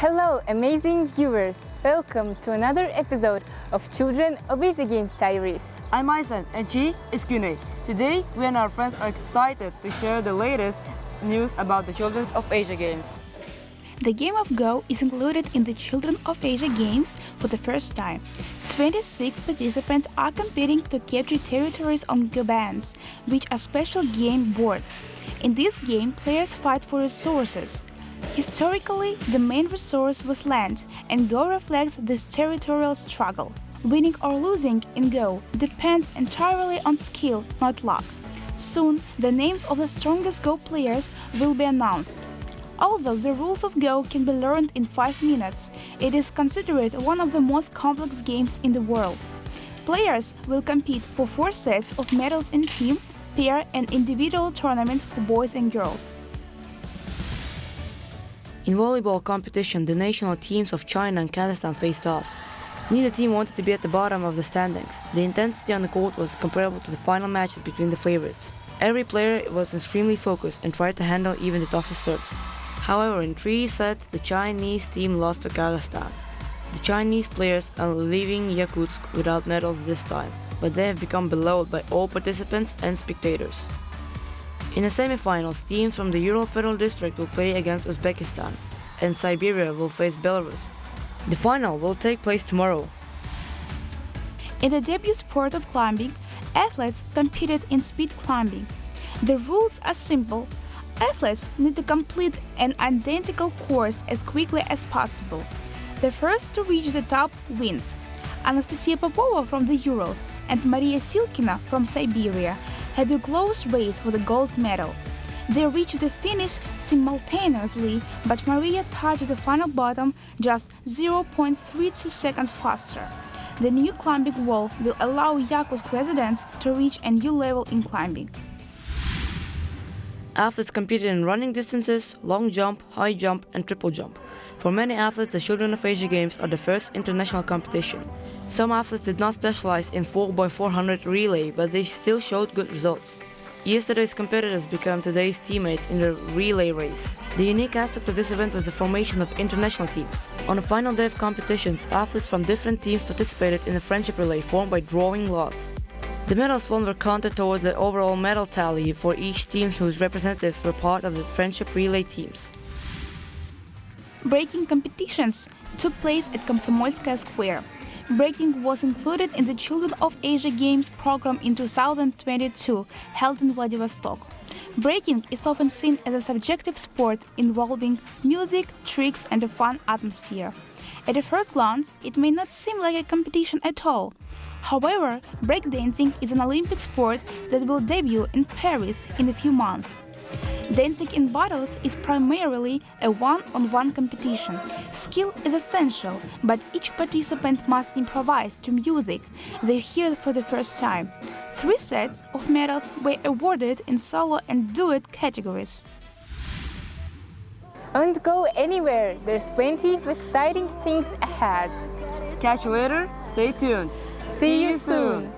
Hello, amazing viewers! Welcome to another episode of Children of Asia Games Diaries. I'm Aisan and she is Kune. Today, we and our friends are excited to share the latest news about the Children of Asia Games. The game of Go is included in the Children of Asia Games for the first time. 26 participants are competing to capture territories on Go bands, which are special game boards. In this game, players fight for resources. Historically, the main resource was land, and Go reflects this territorial struggle. Winning or losing in Go depends entirely on skill, not luck. Soon, the names of the strongest Go players will be announced. Although the rules of Go can be learned in 5 minutes, it is considered one of the most complex games in the world. Players will compete for 4 sets of medals in team, pair, and individual tournaments for boys and girls. In volleyball competition, the national teams of China and Kazakhstan faced off. Neither team wanted to be at the bottom of the standings. The intensity on the court was comparable to the final matches between the favorites. Every player was extremely focused and tried to handle even the toughest serves. However, in 3 sets, the Chinese team lost to Kazakhstan. The Chinese players are leaving Yakutsk without medals this time, but they have become beloved by all participants and spectators. In the semifinals, teams from the Ural Federal District will play against Uzbekistan, and Siberia will face Belarus. The final will take place tomorrow. In the debut sport of climbing, athletes competed in speed climbing. The rules are simple. Athletes need to complete an identical course as quickly as possible. The first to reach the top wins. Anastasia Popova from the Urals and Maria Silkina from Siberia had a close race for the gold medal. They reached the finish simultaneously, but Maria touched the final bottom just 0.32 seconds faster. The new climbing wall will allow Yakutsk residents to reach a new level in climbing. Athletes competed in running distances, long jump, high jump, and triple jump. For many athletes, the Children of Asia Games are the first international competition. Some athletes did not specialize in 4x400 relay, but they still showed good results. Yesterday's competitors became today's teammates in the relay race. The unique aspect of this event was the formation of international teams. On the final day of competitions, athletes from different teams participated in a friendship relay formed by drawing lots. The medals won were counted towards the overall medal tally for each team whose representatives were part of the friendship relay teams. Breaking competitions took place at Komsomolskaya Square. Breaking was included in the Children of Asia Games program in 2022, held in Vladivostok. Breaking is often seen as a subjective sport involving music, tricks, and a fun atmosphere. At a first glance, it may not seem like a competition at all. However, breakdancing is an Olympic sport that will debut in Paris in a few months. Dancing in battles is primarily a one-on-one competition. Skill is essential, but each participant must improvise to music they hear for the first time. 3 sets of medals were awarded in solo and duet categories. Don't go anywhere, there's plenty of exciting things ahead. Catch you later, stay tuned. See you soon!